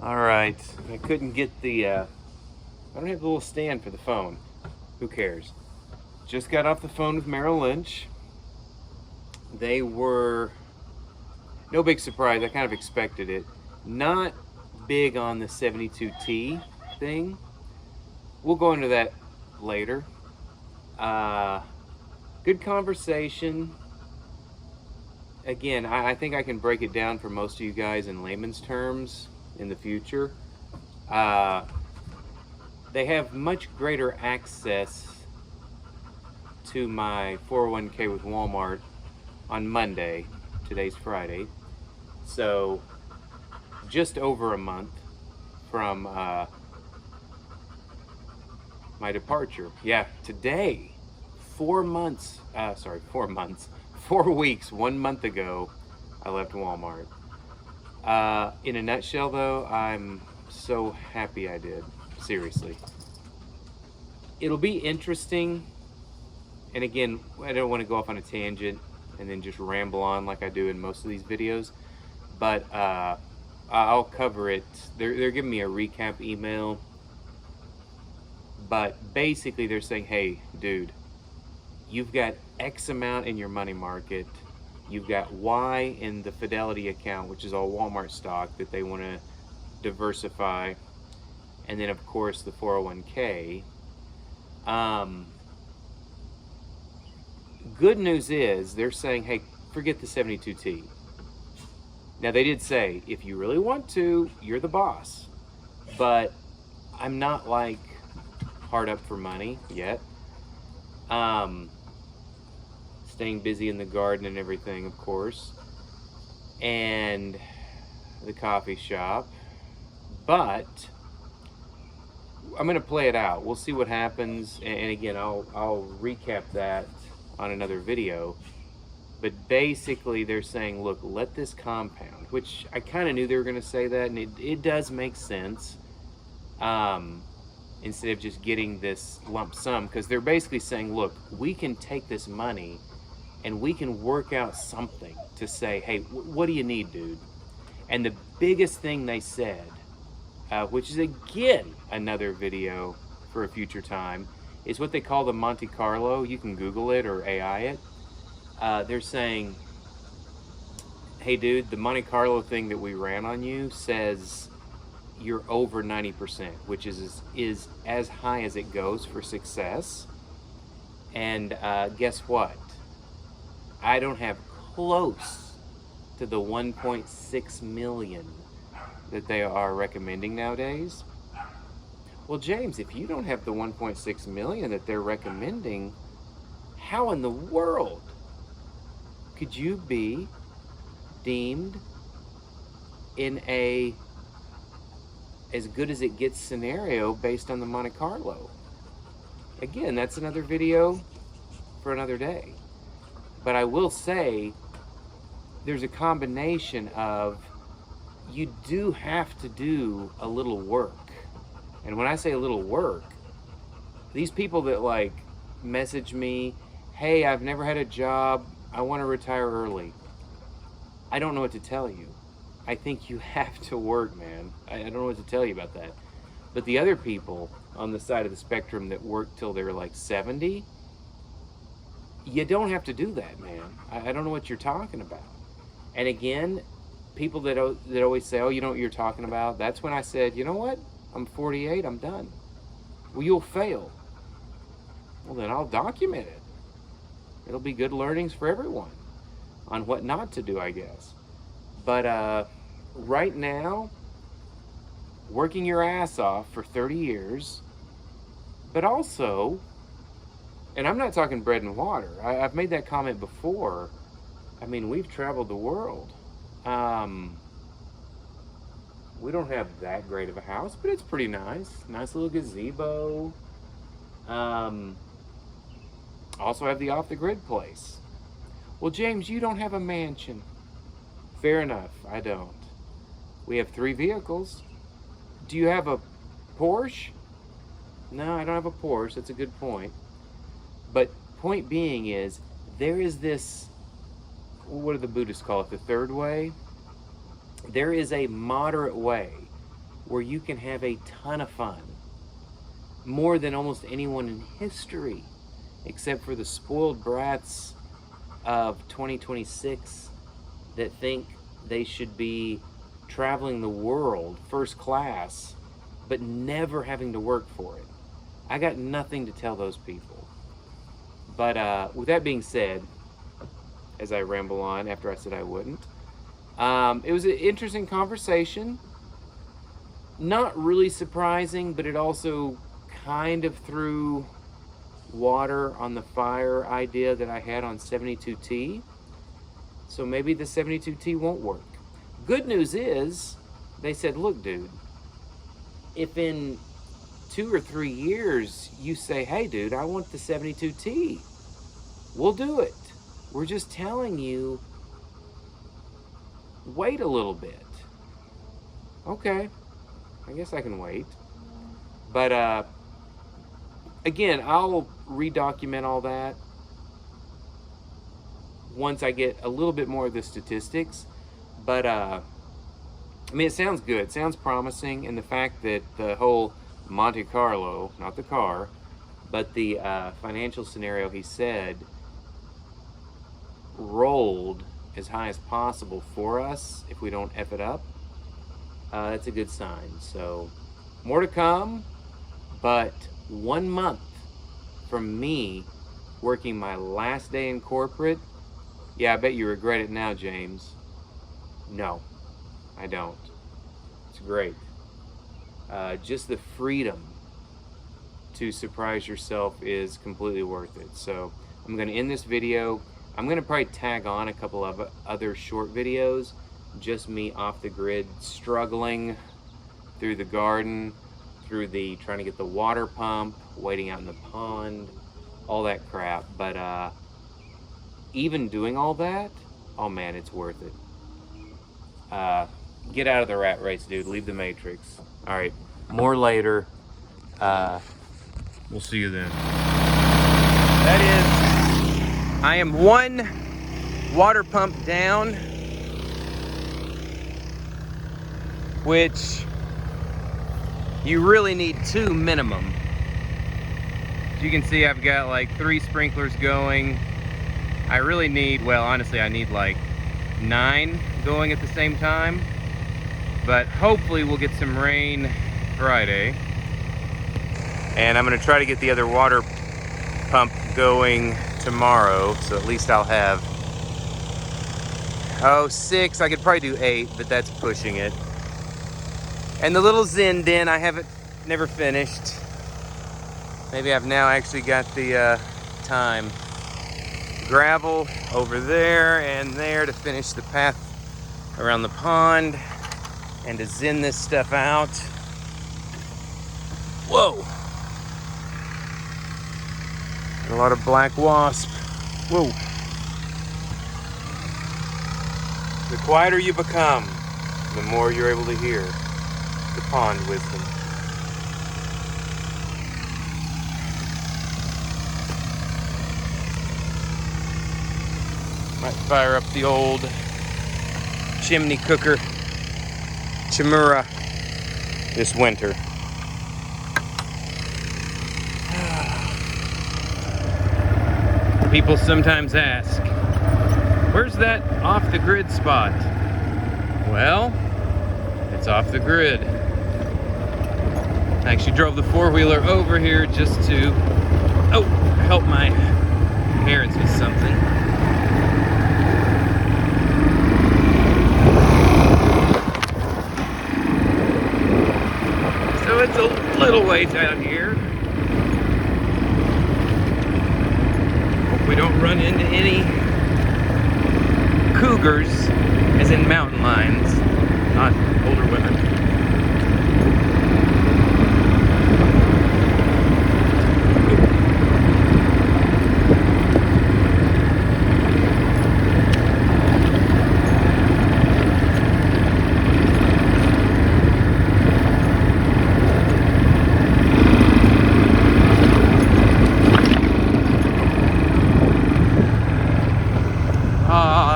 All right, I couldn't get I don't have the little stand for the phone. Who cares? Just got off the phone with Merrill Lynch. They were, no big surprise, I kind of expected it. Not big on the 72T thing. We'll go into that later. Uh, Good conversation. Again, I think I can break it down for most of you guys in layman's terms in the future. Uh, they have much greater access to my 401k with Walmart on Monday. Today's Friday. So just over a month from my departure. Yeah, today, 4 months, 4 months, 4 weeks, 1 month ago, I left Walmart. In a nutshell, though, I'm so happy I did. Seriously. It'll be interesting. And again, I don't want to go off on a tangent and then just ramble on like I do in most of these videos. But I'll cover it. They're giving me a recap email. But basically, they're saying, hey, dude, you've got X amount in your money market. You've got Y in the Fidelity account, which is all Walmart stock that they want to diversify. And then, of course, the 401k. Good news is they're saying, hey, forget the 72T. Now, they did say, if you really want to, you're the boss. But I'm not like hard up for money yet. Staying busy in the garden and everything, of course, and the coffee shop. But I'm gonna play it out. We'll see what happens, and again, I'll recap that on another video. But basically, they're saying, look, let this compound, which I kind of knew they were gonna say that, and it does make sense. Instead of just getting this lump sum, because they're basically saying, look, we can take this money and we can work out something to say, hey, what do you need, dude? And the biggest thing they said, which is again another video for a future time, is what they call the Monte Carlo. You can Google it or AI it. They're saying, hey, dude, the Monte Carlo thing that we ran on you says you're over 90%, which is as high as it goes for success. And guess what? I don't have close to the 1.6 million that they are recommending nowadays. Well, James, if you don't have the 1.6 million that they're recommending, how in the world could you be deemed in a as good as it gets scenario based on the Monte Carlo? Again, that's another video for another day. But I will say there's a combination of, you do have to do a little work. And when I say a little work, these people that like message me, hey, I've never had a job, I want to retire early. I don't know what to tell you. I think you have to work, man. I don't know what to tell you about that. But the other people on the side of the spectrum that work till they're like 70, you don't have to do that, man. I don't know what you're talking about. And again, people that always say, oh, you know what you're talking about, that's when I said, you know what? I'm 48, I'm done. Well, you'll fail. Well, then I'll document it. It'll be good learnings for everyone on what not to do, I guess. But right now, working your ass off for 30 years, but also, and I'm not talking bread and water. I've made that comment before. I mean, we've traveled the world. We don't have that great of a house, but it's pretty nice. Nice little gazebo. Also have the off-the-grid place. Well, James, you don't have a mansion. Fair enough, I don't. We have 3 vehicles. Do you have a Porsche? No, I don't have a Porsche. That's a good point. But point being is, there is this, what do the Buddhists call it? The third way? There is a moderate way where you can have a ton of fun, more than almost anyone in history, except for the spoiled brats of 2026 that think they should be traveling the world first class, but never having to work for it. I got nothing to tell those people. But with that being said, as I ramble on after I said I wouldn't, it was an interesting conversation. Not really surprising, but it also kind of threw water on the fire idea that I had on 72T. So maybe the 72T won't work. Good news is, they said, look, dude, if in 2 or 3 years you say, hey, dude, I want the 72T, we'll do it. We're just telling you, wait a little bit. Okay, I guess I can wait. But again, I'll redocument all that once I get a little bit more of the statistics. But I mean, it sounds good. It sounds promising. And the fact that the whole Monte Carlo, not the car, but the financial scenario he said rolled as high as possible for us if we don't F it up, that's a good sign. So more to come, but 1 month from me working my last day in corporate, yeah, I bet you regret it now, James. No, I don't. It's great. Just the freedom to surprise yourself is completely worth it. So I'm going to end this video. I'm going to probably tag on a couple of other short videos, just me off the grid struggling through the garden, through the trying to get the water pump, waiting out in the pond, all that crap. But even doing all that, oh man, it's worth it. Get out of the rat race, dude. Leave the Matrix. All right, more later. We'll see you then. That is, I am 1 water pump down, which you really need 2 minimum. As you can see, I've got like 3 sprinklers going. I really need, well, honestly, I need like 9 going at the same time. But hopefully we'll get some rain Friday. And I'm gonna try to get the other water pump going tomorrow, so at least I'll have, 6, I could probably do 8, but that's pushing it. And the little Zen den I haven't never finished. Maybe I've now actually got the time. Gravel over there and there to finish the path around the pond and to Zen this stuff out. Whoa! A lot of black wasp. Whoa. The quieter you become, the more you're able to hear the pond wisdom. Might fire up the old chimney cooker, Chimura, this winter. People sometimes ask, where's that off the grid spot? Well, it's off the grid. I actually drove the 4-wheeler over here just to, help my parents with something. So it's a little ways out here. Hope we don't run into any cougars, as in mountain lions, not older women.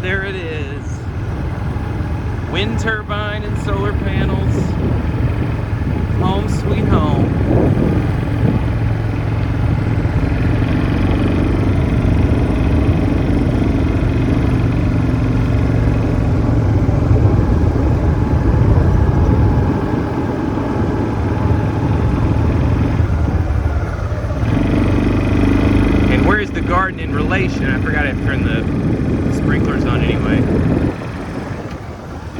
There it is. Wind turbine and solar panels. Home sweet home. And where's the garden in relation? I forgot I turned the sprinklers on anyway.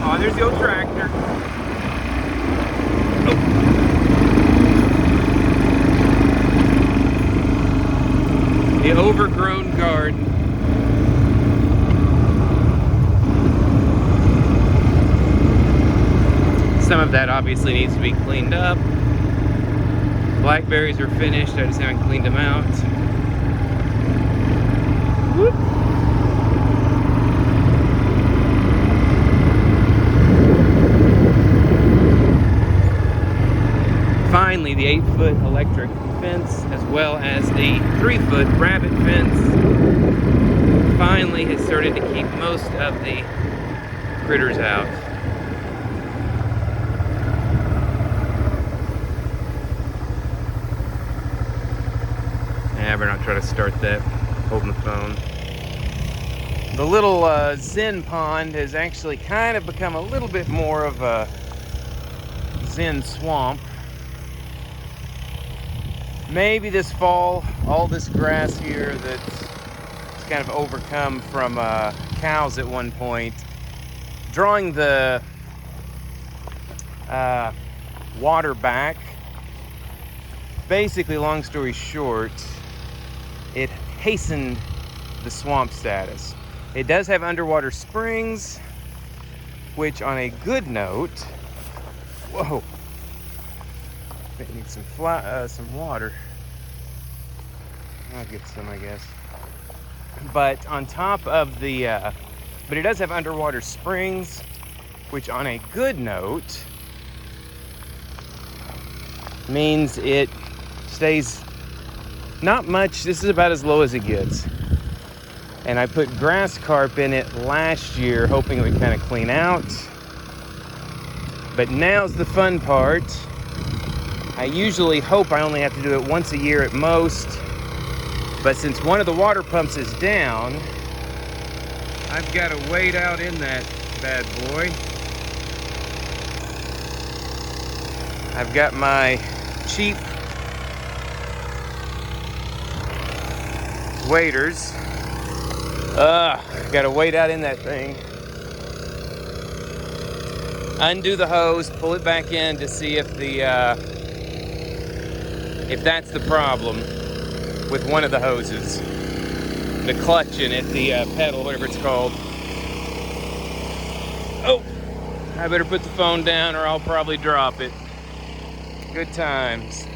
Oh, there's the old tractor. The overgrown garden. Some of that obviously needs to be cleaned up. Blackberries are finished, I just haven't cleaned them out. Whoop. Finally, the 8-foot electric fence, as well as the 3-foot rabbit fence, finally has started to keep most of the critters out. I better not try to start that holding the phone. The little Zen pond has actually kind of become a little bit more of a Zen swamp. Maybe this fall, all this grass here that's kind of overcome from cows at one point, drawing the water back. Basically, long story short, it hastened the swamp status. It does have underwater springs, which on a good note, whoa, it needs some water. I'll get some, I guess. But on top of the, but it does have underwater springs, which on a good note means it stays not much. This is about as low as it gets. And I put grass carp in it last year, hoping it would kind of clean out. But now's the fun part. I usually hope I only have to do it once a year at most. But since one of the water pumps is down, I've got to wade out in that bad boy. I've got my cheap waders. Got to wade out in that thing. Undo the hose, pull it back in to see if that's the problem with one of the hoses. The clutch in it, the pedal, whatever it's called. Oh, I better put the phone down or I'll probably drop it. Good times.